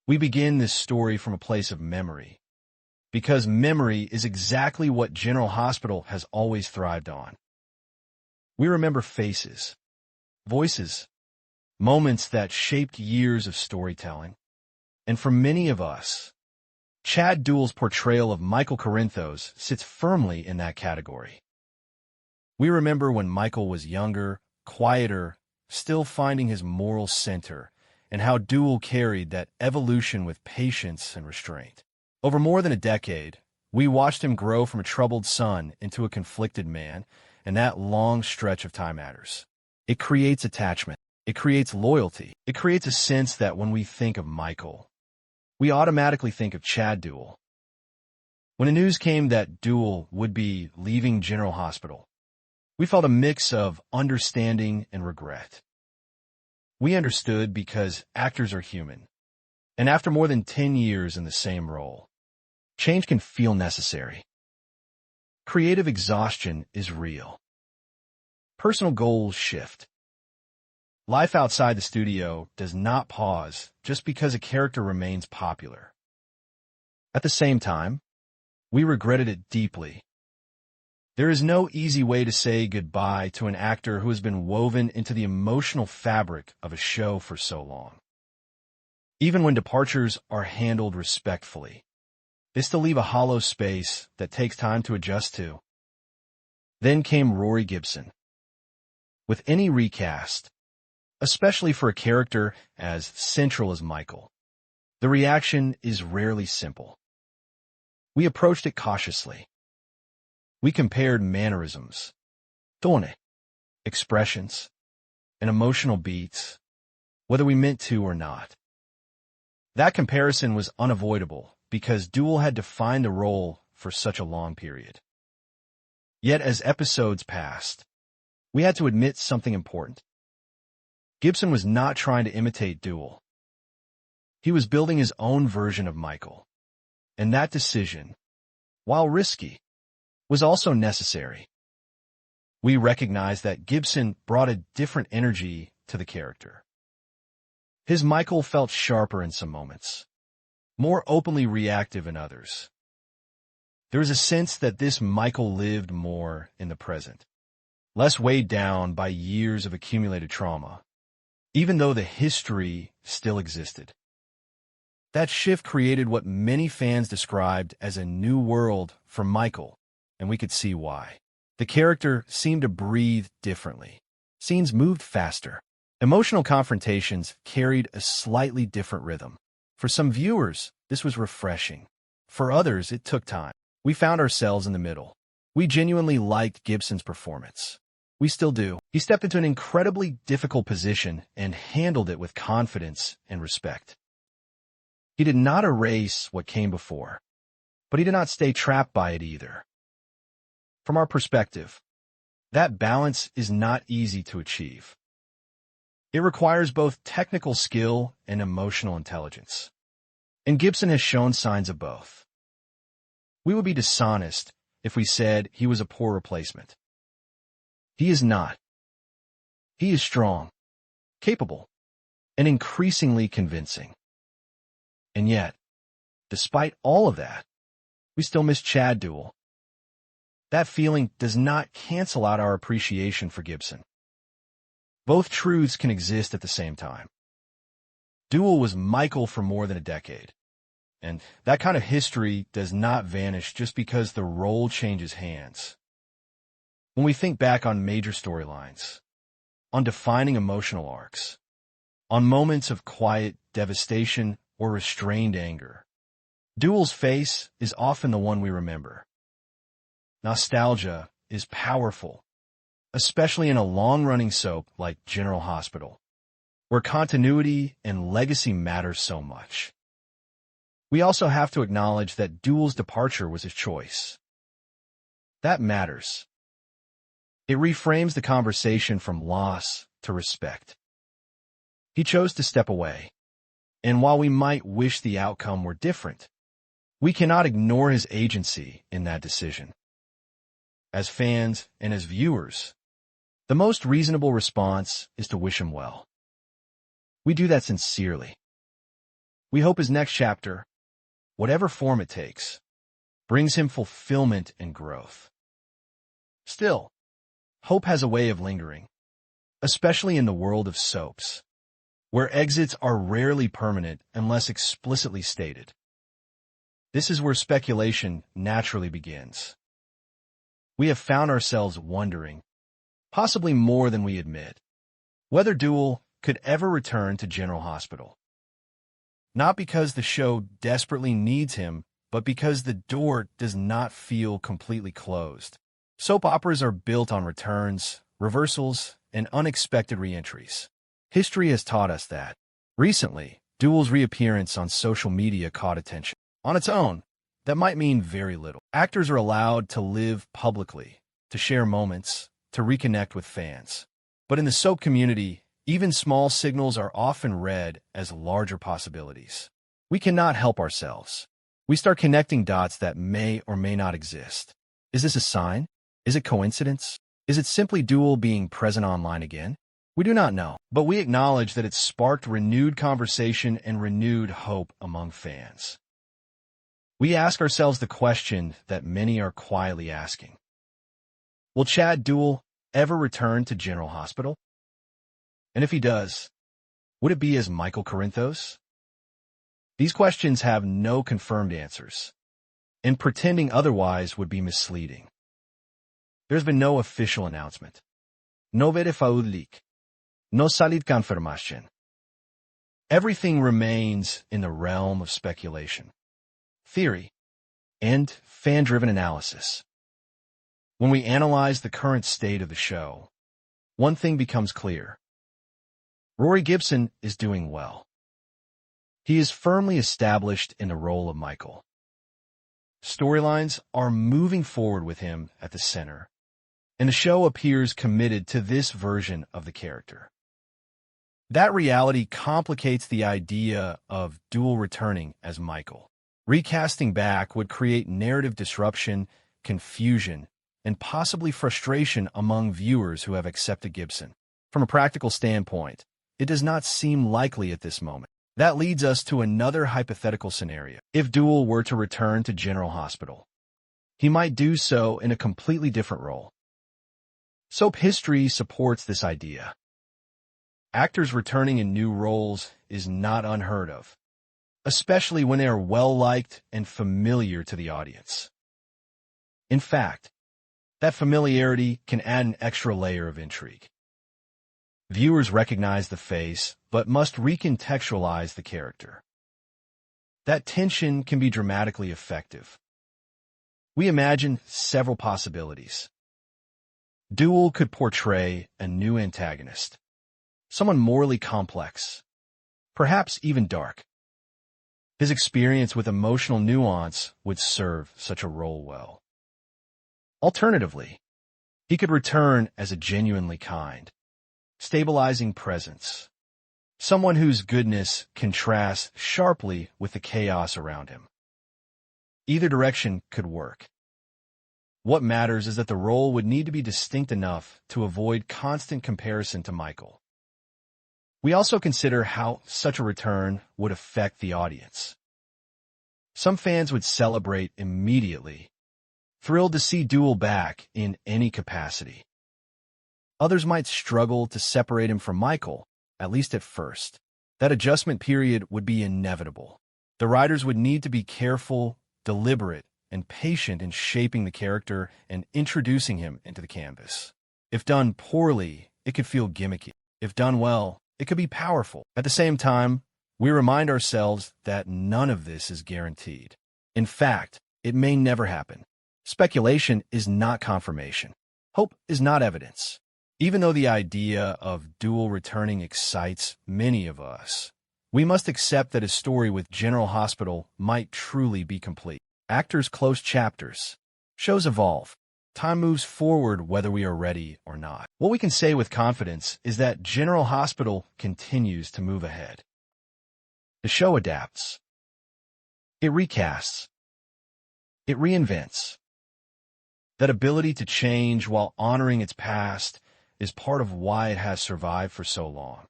We begin this story from a place of memory, because memory is exactly what General Hospital has always thrived on. We remember faces, voices, moments that shaped years of storytelling. And for many of us, Chad Duell's portrayal of Michael Corinthos sits firmly in that category. We remember when Michael was younger, quieter, still finding his moral center, and how Duell carried that evolution with patience and restraint. Over more than a decade, we watched him grow from a troubled son into a conflicted man, and that long stretch of time matters. It creates attachment. It creates loyalty. It creates a sense that when we think of Michael, we automatically think of Chad Duell. When the news came that Duell would be leaving General Hospital, we felt a mix of understanding and regret. We understood because actors are human, and after more than 10 years in the same role, change can feel necessary. Creative exhaustion is real. Personal goals shift. Life outside the studio does not pause just because a character remains popular. At the same time, we regretted it deeply. There is no easy way to say goodbye to an actor who has been woven into the emotional fabric of a show for so long. Even when departures are handled respectfully, they still leave a hollow space that takes time to adjust to. Then came Rory Gibson. With any recast, especially for a character as central as Michael, the reaction is rarely simple. We approached it cautiously. We compared mannerisms, tone, expressions, and emotional beats, whether we meant to or not. That comparison was unavoidable because Duell had defined the role for such a long period. Yet as episodes passed, we had to admit something important. Gibson was not trying to imitate Duell. He was building his own version of Michael. And that decision, while risky, was also necessary. We recognized that Gibson brought a different energy to the character. His Michael felt sharper in some moments, more openly reactive in others. There was a sense that this Michael lived more in the present, less weighed down by years of accumulated trauma, even though the history still existed. That shift created what many fans described as a new world for Michael, and we could see why. The character seemed to breathe differently. Scenes moved faster. Emotional confrontations carried a slightly different rhythm. For some viewers, this was refreshing. For others, it took time. We found ourselves in the middle. We genuinely liked Gibson's performance. We still do. He stepped into an incredibly difficult position and handled it with confidence and respect. He did not erase what came before, but he did not stay trapped by it either. From our perspective, that balance is not easy to achieve. It requires both technical skill and emotional intelligence. And Gibson has shown signs of both. We would be dishonest if we said he was a poor replacement. He is not. He is strong, capable, and increasingly convincing. And yet, despite all of that, we still miss Chad Duell. That feeling does not cancel out our appreciation for Gibson. Both truths can exist at the same time. Duell was Michael for more than a decade, and that kind of history does not vanish just because the role changes hands. When we think back on major storylines, on defining emotional arcs, on moments of quiet devastation or restrained anger, Duell's face is often the one we remember. Nostalgia is powerful, especially in a long-running soap like General Hospital, where continuity and legacy matter so much. We also have to acknowledge that Duell's departure was his choice. That matters. It reframes the conversation from loss to respect. He chose to step away, and while we might wish the outcome were different, we cannot ignore his agency in that decision. As fans and as viewers, the most reasonable response is to wish him well. We do that sincerely. We hope his next chapter, whatever form it takes, brings him fulfillment and growth. Still, hope has a way of lingering, especially in the world of soaps, where exits are rarely permanent unless explicitly stated. This is where speculation naturally begins. We have found ourselves wondering, possibly more than we admit, whether Duell could ever return to General Hospital. Not because the show desperately needs him, but because the door does not feel completely closed. Soap operas are built on returns, reversals, and unexpected re-entries. History has taught us that. Recently, Duell's reappearance on social media caught attention. On its own, that might mean very little. Actors are allowed to live publicly, to share moments, to reconnect with fans. But in the soap community, even small signals are often read as larger possibilities. We cannot help ourselves. We start connecting dots that may or may not exist. Is this a sign? Is it coincidence? Is it simply Duell being present online again? We do not know, but we acknowledge that it sparked renewed conversation and renewed hope among fans. We ask ourselves the question that many are quietly asking. Will Chad Duell ever return to General Hospital? And if he does, would it be as Michael Corinthos? These questions have no confirmed answers, and pretending otherwise would be misleading. There's been no official announcement. No verified leak. No salid confirmation. Everything remains in the realm of speculation, theory, and fan-driven analysis. When we analyze the current state of the show, one thing becomes clear. Rory Gibson is doing well. He is firmly established in the role of Michael. Storylines are moving forward with him at the center, and the show appears committed to this version of the character. That reality complicates the idea of Duell returning as Michael. Recasting back would create narrative disruption, confusion, and possibly frustration among viewers who have accepted Gibson. From a practical standpoint, it does not seem likely at this moment. That leads us to another hypothetical scenario. If Duell were to return to General Hospital, he might do so in a completely different role. Soap history supports this idea. Actors returning in new roles is not unheard of, especially when they are well-liked and familiar to the audience. In fact, that familiarity can add an extra layer of intrigue. Viewers recognize the face, but must recontextualize the character. That tension can be dramatically effective. We imagine several possibilities. Duell could portray a new antagonist, someone morally complex, perhaps even dark. His experience with emotional nuance would serve such a role well. Alternatively, he could return as a genuinely kind, stabilizing presence, someone whose goodness contrasts sharply with the chaos around him. Either direction could work. What matters is that the role would need to be distinct enough to avoid constant comparison to Michael. We also consider how such a return would affect the audience. Some fans would celebrate immediately, thrilled to see Duell back in any capacity. Others might struggle to separate him from Michael, at least at first. That adjustment period would be inevitable. The writers would need to be careful, deliberate, and patient in shaping the character and introducing him into the canvas. If done poorly, it could feel gimmicky. If done well, it could be powerful. At the same time, we remind ourselves that none of this is guaranteed. In fact, it may never happen. Speculation is not confirmation. Hope is not evidence. Even though the idea of Duell returning excites many of us, we must accept that his story with General Hospital might truly be complete. Actors close chapters. Shows evolve. Time moves forward whether we are ready or not. What we can say with confidence is that General Hospital continues to move ahead. The show adapts. It recasts. It reinvents. That ability to change while honoring its past is part of why it has survived for so long.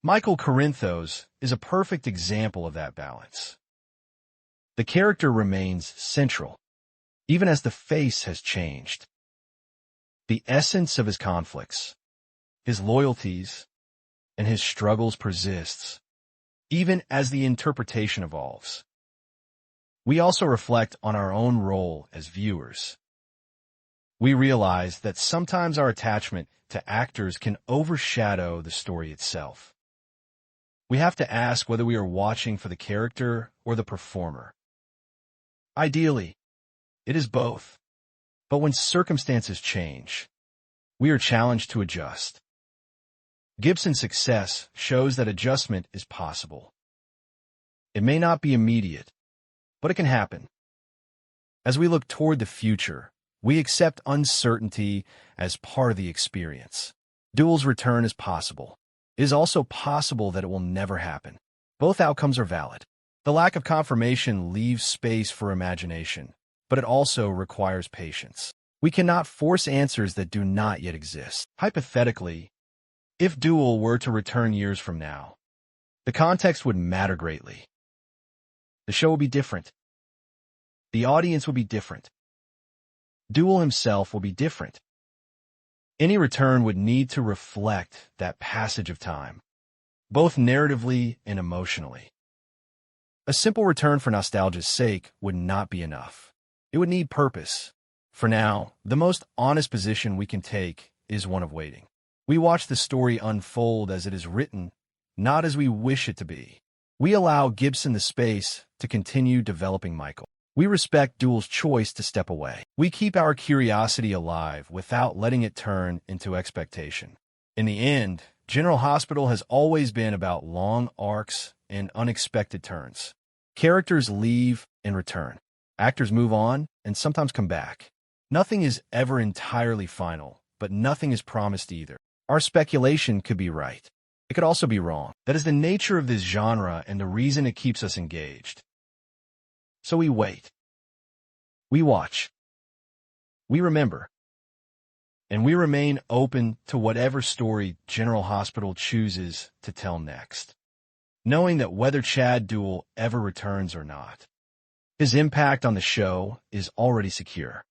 Michael Corinthos is a perfect example of that balance. The character remains central, even as the face has changed. The essence of his conflicts, his loyalties, and his struggles persists, even as the interpretation evolves. We also reflect on our own role as viewers. We realize that sometimes our attachment to actors can overshadow the story itself. We have to ask whether we are watching for the character or the performer. Ideally, it is both. But when circumstances change, we are challenged to adjust. Gibson's success shows that adjustment is possible. It may not be immediate, but it can happen. As we look toward the future, we accept uncertainty as part of the experience. Duell's return is possible. It is also possible that it will never happen. Both outcomes are valid. The lack of confirmation leaves space for imagination, but it also requires patience. We cannot force answers that do not yet exist. Hypothetically, if Duell were to return years from now, the context would matter greatly. The show would be different. The audience would be different. Duell himself will be different. Any return would need to reflect that passage of time, both narratively and emotionally. A simple return for nostalgia's sake would not be enough. It would need purpose. For now, the most honest position we can take is one of waiting. We watch the story unfold as it is written, not as we wish it to be. We allow Gibson the space to continue developing Michael. We respect Duell's choice to step away. We keep our curiosity alive without letting it turn into expectation. In the end, General Hospital has always been about long arcs and unexpected turns. Characters leave and return. Actors move on and sometimes come back. Nothing is ever entirely final, but nothing is promised either. Our speculation could be right. It could also be wrong. That is the nature of this genre and the reason it keeps us engaged. So we wait. We watch. We remember. And we remain open to whatever story General Hospital chooses to tell next, knowing that whether Chad Duell ever returns or not, his impact on the show is already secure.